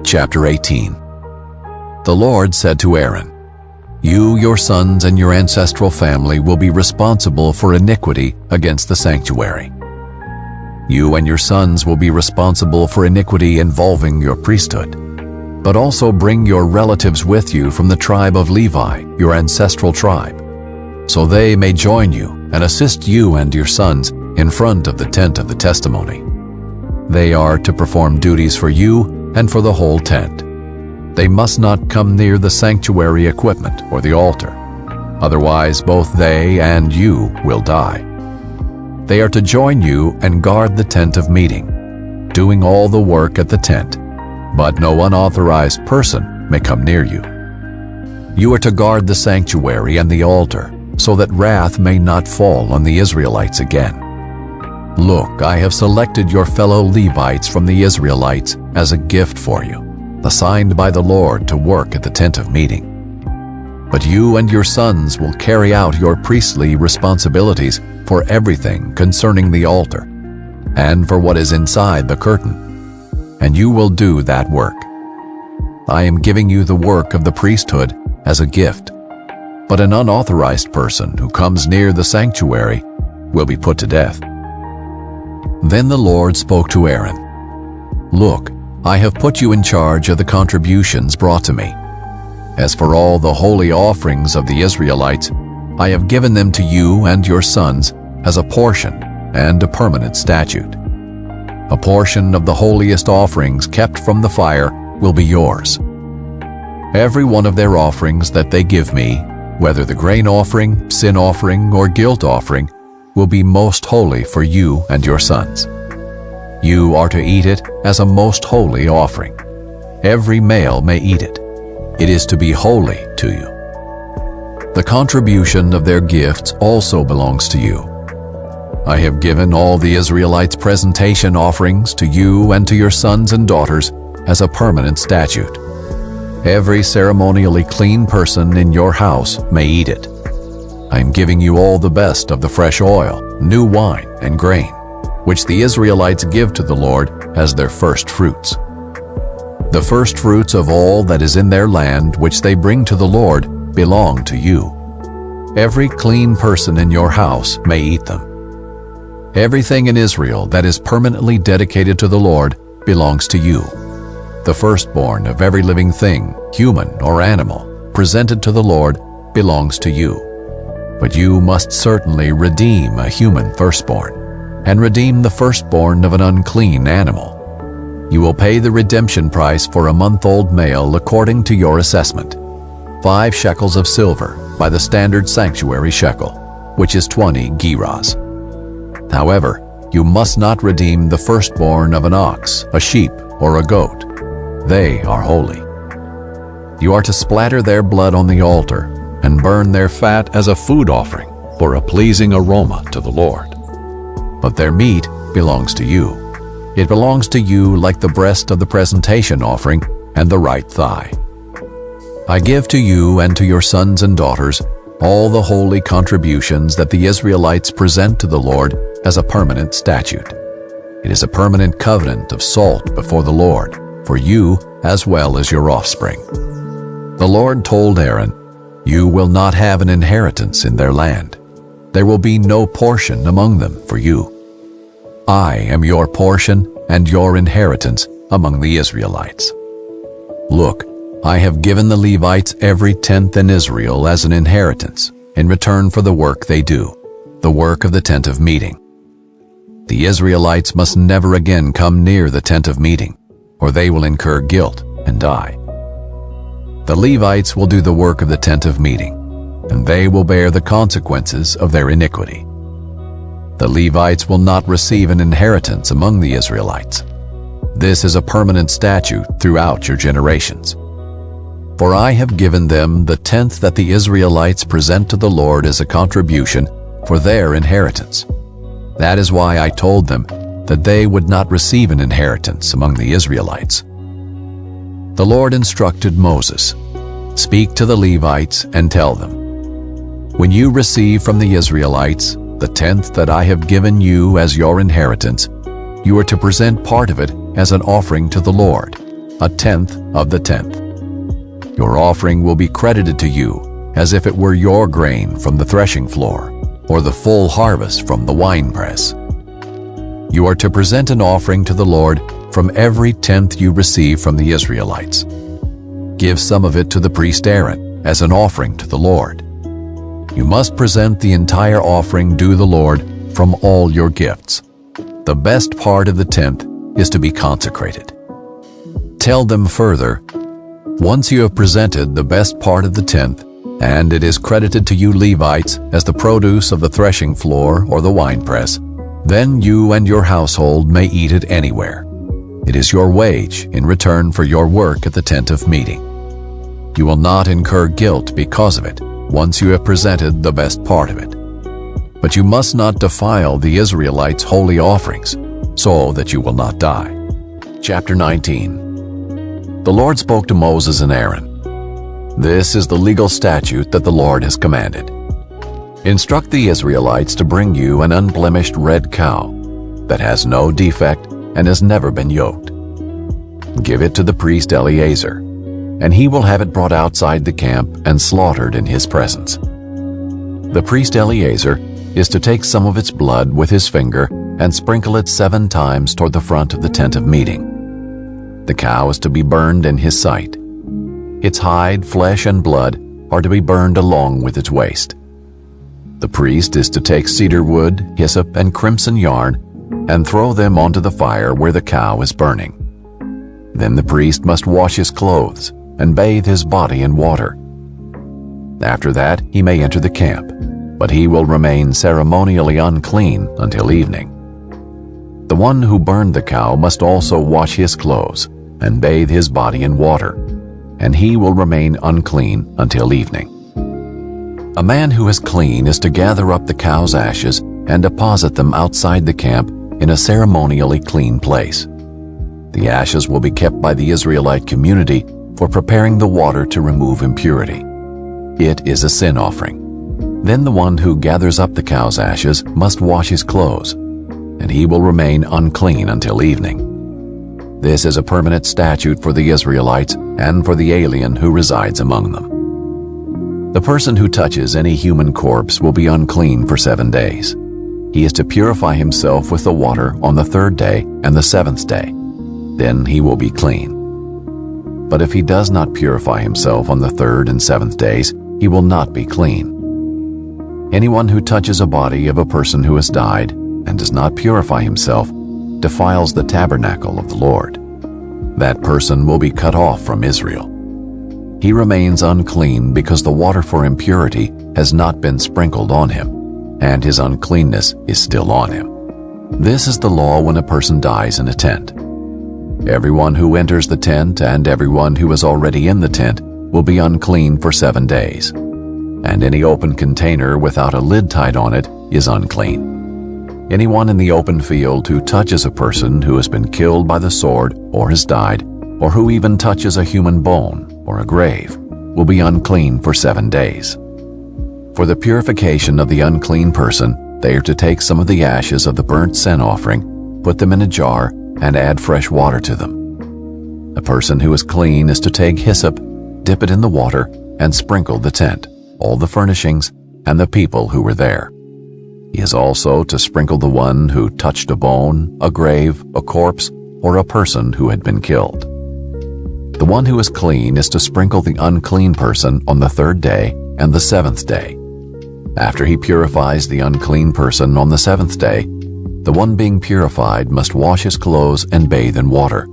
chapter 18. The Lord said to Aaron, "You, your sons, and your ancestral family will be responsible for iniquity against the sanctuary. You and your sons will be responsible for iniquity involving your priesthood. But also bring your relatives with you from the tribe of Levi, your ancestral tribe, so they may join you and assist you and your sons in front of the tent of the testimony. They are to perform duties for you and for the whole tent. They must not come near the sanctuary equipment or the altar. Otherwise, both they and you will die. They are to join you and guard the tent of meeting, doing all the work at the tent, but no unauthorized person may come near you. You are to guard the sanctuary and the altar, so that wrath may not fall on the Israelites again. Look, I have selected your fellow Levites from the Israelites as a gift for you, assigned by the Lord to work at the tent of meeting. But you and your sons will carry out your priestly responsibilities for everything concerning the altar, and for what is inside the curtain, and you will do that work. I am giving you the work of the priesthood as a gift, but an unauthorized person who comes near the sanctuary will be put to death." Then the Lord spoke to Aaron, "Look, I have put you in charge of the contributions brought to me. As for all the holy offerings of the Israelites, I have given them to you and your sons as a portion and a permanent statute. A portion of the holiest offerings kept from the fire will be yours. Every one of their offerings that they give me, whether the grain offering, sin offering, or guilt offering, will be most holy for you and your sons. You are to eat it as a most holy offering. Every male may eat it. It is to be holy to you. The contribution of their gifts also belongs to you. I have given all the Israelites' presentation offerings to you and to your sons and daughters as a permanent statute. Every ceremonially clean person in your house may eat it. I am giving you all the best of the fresh oil, new wine, and grain, which the Israelites give to the Lord as their first fruits. The first fruits of all that is in their land which they bring to the Lord belong to you. Every clean person in your house may eat them. Everything in Israel that is permanently dedicated to the Lord belongs to you. The firstborn of every living thing, human or animal, presented to the Lord belongs to you. But you must certainly redeem a human firstborn, and redeem the firstborn of an unclean animal. You will pay the redemption price for a month-old male according to your assessment, 5 shekels of silver by the standard sanctuary shekel, which is 20 gerahs. However, you must not redeem the firstborn of an ox, a sheep, or a goat. They are holy. You are to splatter their blood on the altar and burn their fat as a food offering for a pleasing aroma to the Lord. But their meat belongs to you. It belongs to you like the breast of the presentation offering and the right thigh. I give to you and to your sons and daughters all the holy contributions that the Israelites present to the Lord as a permanent statute. It is a permanent covenant of salt before the Lord, for you as well as your offspring. The Lord told Aaron, "You will not have an inheritance in their land. There will be no portion among them for you. I am your portion and your inheritance among the Israelites. Look, I have given the Levites every tenth in Israel as an inheritance in return for the work they do, the work of the tent of meeting. The Israelites must never again come near the tent of meeting, or they will incur guilt and die. The Levites will do the work of the tent of meeting, and they will bear the consequences of their iniquity. The Levites will not receive an inheritance among the Israelites. This is a permanent statute throughout your generations. For I have given them the tenth that the Israelites present to the Lord as a contribution for their inheritance. That is why I told them that they would not receive an inheritance among the Israelites." The Lord instructed Moses, "Speak to the Levites and tell them, when you receive from the Israelites the tenth that I have given you as your inheritance, you are to present part of it as an offering to the Lord, a tenth of the tenth. Your offering will be credited to you as if it were your grain from the threshing floor, or the full harvest from the winepress. You are to present an offering to the Lord from every tenth you receive from the Israelites. Give some of it to the priest Aaron as an offering to the Lord. You must present the entire offering due the Lord from all your gifts. The best part of the tenth is to be consecrated. Tell them further, once you have presented the best part of the tenth, and it is credited to you Levites as the produce of the threshing floor or the winepress, then you and your household may eat it anywhere. It is your wage in return for your work at the tent of meeting. You will not incur guilt because of it once you have presented the best part of it. But you must not defile the Israelites' holy offerings, so that you will not die. Chapter 19. The Lord spoke to Moses and Aaron. This is the legal statute that the Lord has commanded. Instruct the Israelites to bring you an unblemished red cow that has no defect and has never been yoked. Give it to the priest Eleazar, and he will have it brought outside the camp and slaughtered in his presence. The priest Eleazar is to take some of its blood with his finger and sprinkle it 7 times toward the front of the tent of meeting. The cow is to be burned in his sight. Its hide, flesh, and blood are to be burned along with its waste. The priest is to take cedar wood, hyssop, and crimson yarn and throw them onto the fire where the cow is burning. Then the priest must wash his clothes and bathe his body in water. After that, he may enter the camp, but he will remain ceremonially unclean until evening. The one who burned the cow must also wash his clothes and bathe his body in water, and he will remain unclean until evening. A man who is clean is to gather up the cow's ashes and deposit them outside the camp in a ceremonially clean place. The ashes will be kept by the Israelite community for preparing the water to remove impurity. It is a sin offering. Then the one who gathers up the cow's ashes must wash his clothes, and he will remain unclean until evening. This is a permanent statute for the Israelites and for the alien who resides among them. The person who touches any human corpse will be unclean for 7 days. He is to purify himself with the water on the 3rd day and the 7th day. Then he will be clean. But if he does not purify himself on the 3rd and 7th days, he will not be clean. Anyone who touches a body of a person who has died and does not purify himself defiles the tabernacle of the Lord. That person will be cut off from Israel. He remains unclean because the water for impurity has not been sprinkled on him, and his uncleanness is still on him. This is the law when a person dies in a tent. Everyone who enters the tent and everyone who is already in the tent will be unclean for 7 days, and any open container without a lid tied on it is unclean. Anyone in the open field who touches a person who has been killed by the sword or has died, or who even touches a human bone or a grave, will be unclean for 7 days. For the purification of the unclean person, they are to take some of the ashes of the burnt sin offering, put them in a jar, and add fresh water to them. A person who is clean is to take hyssop, dip it in the water, and sprinkle the tent, all the furnishings, and the people who were there. He is also to sprinkle the one who touched a bone, a grave, a corpse, or a person who had been killed. The one who is clean is to sprinkle the unclean person on the 3rd day and the 7th day. After he purifies the unclean person on the 7th day, the one being purified must wash his clothes and bathe in water,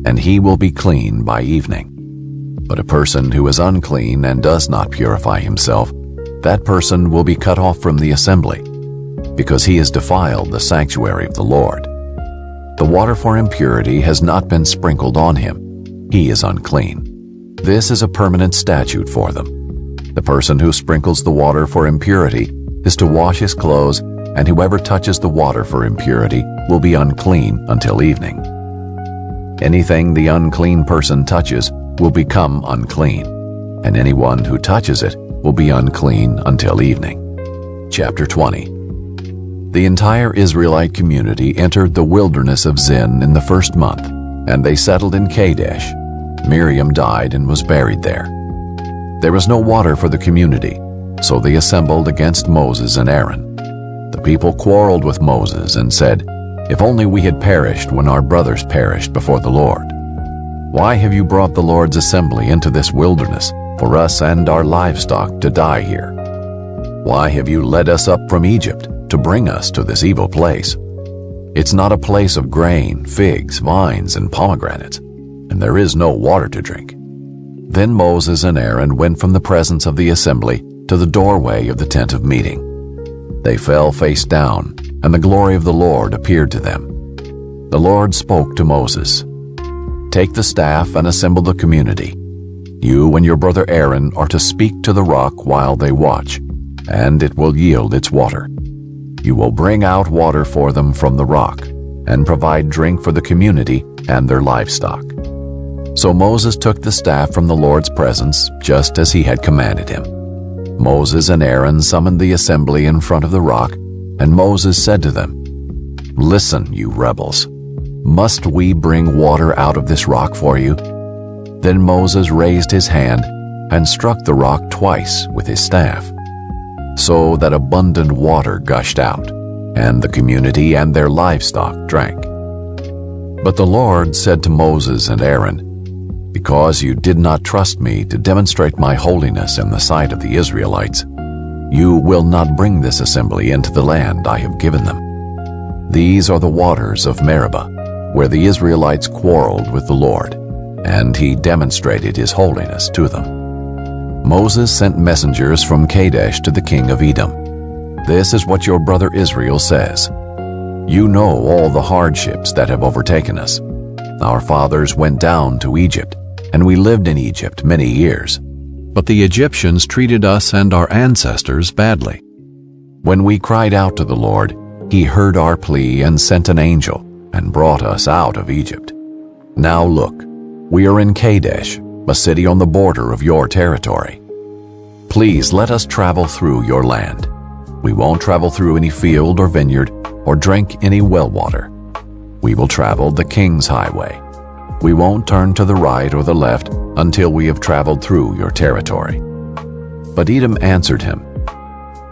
and he will be clean by evening. But a person who is unclean and does not purify himself, that person will be cut off from the assembly, because he has defiled the sanctuary of the Lord. The water for impurity has not been sprinkled on him. He is unclean. This is a permanent statute for them. The person who sprinkles the water for impurity is to wash his clothes, and whoever touches the water for impurity will be unclean until evening. Anything the unclean person touches will become unclean, and anyone who touches it will be unclean until evening. Chapter 20. The entire Israelite community entered the wilderness of Zin in the 1st month, And they settled in Kadesh. Miriam died and was buried there. There was no water for the community, so they assembled against Moses and Aaron. The people quarreled with Moses and said, "If only we had perished when our brothers perished before the Lord. Why have you brought the Lord's assembly into this wilderness for us and our livestock to die here? Why have you led us up from Egypt to bring us to this evil place? It's not a place of grain, figs, vines, and pomegranates, and there is no water to drink." Then Moses and Aaron went from the presence of the assembly to the doorway of the tent of meeting. They fell face down, and the glory of the Lord appeared to them. The Lord spoke to Moses, "Take the staff and assemble the community. You and your brother Aaron are to speak to the rock while they watch, and it will yield its water. You will bring out water for them from the rock, and provide drink for the community and their livestock." So Moses took the staff from the Lord's presence, just as he had commanded him. Moses and Aaron summoned the assembly in front of the rock, and Moses said to them, "Listen, you rebels. Must we bring water out of this rock for you?" Then Moses raised his hand and struck the rock twice with his staff, so that abundant water gushed out, and the community and their livestock drank. But the Lord said to Moses and Aaron, "Because you did not trust me to demonstrate my holiness in the sight of the Israelites, you will not bring this assembly into the land I have given them. These are the waters of Meribah, where the Israelites quarreled with the Lord, and he demonstrated his holiness to them." Moses sent messengers from Kadesh to the king of Edom. "This is what your brother Israel says. You know all the hardships that have overtaken us. Our fathers went down to Egypt, and we lived in Egypt many years. But the Egyptians treated us and our ancestors badly. When we cried out to the Lord, he heard our plea and sent an angel and brought us out of Egypt. Now look, we are in Kadesh, a city on the border of your territory. Please let us travel through your land. We won't travel through any field or vineyard or drink any well water. We will travel the king's highway. We won't turn to the right or the left until we have traveled through your territory." But Edom answered him,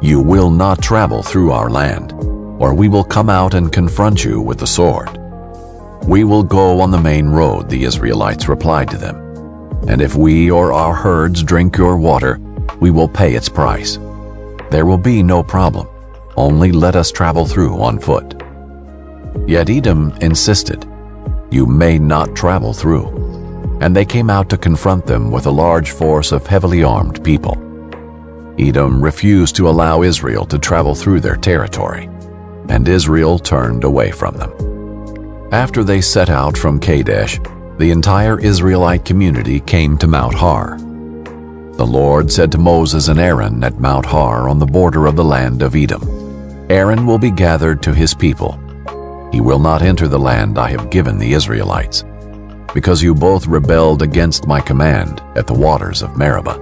"You will not travel through our land, or we will come out and confront you with the sword." "We will go on the main road," the Israelites replied to them. "And if we or our herds drink your water, we will pay its price. There will be no problem. Only let us travel through on foot." Yet Edom insisted, "You may not travel through." And they came out to confront them with a large force of heavily armed people. Edom refused to allow Israel to travel through their territory, and Israel turned away from them. After they set out from Kadesh, the entire Israelite community came to Mount Har. The Lord said to Moses and Aaron at Mount Har on the border of the land of Edom, "Aaron will be gathered to his people. He will not enter the land I have given the Israelites, because you both rebelled against my command at the waters of Meribah.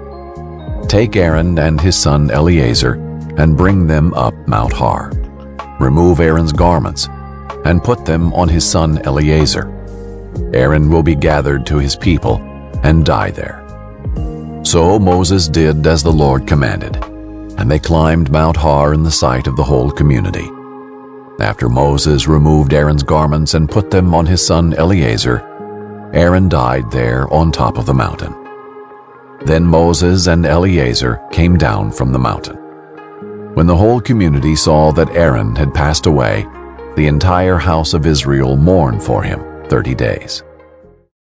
Take Aaron and his son Eleazar and bring them up Mount Har. Remove Aaron's garments and put them on his son Eleazar. Aaron will be gathered to his people and die there." So Moses did as the Lord commanded, and they climbed Mount Har in the sight of the whole community. After Moses removed Aaron's garments and put them on his son Eleazar, Aaron died there on top of the mountain. Then Moses and Eleazar came down from the mountain. When the whole community saw that Aaron had passed away, the entire house of Israel mourned for him 30 days.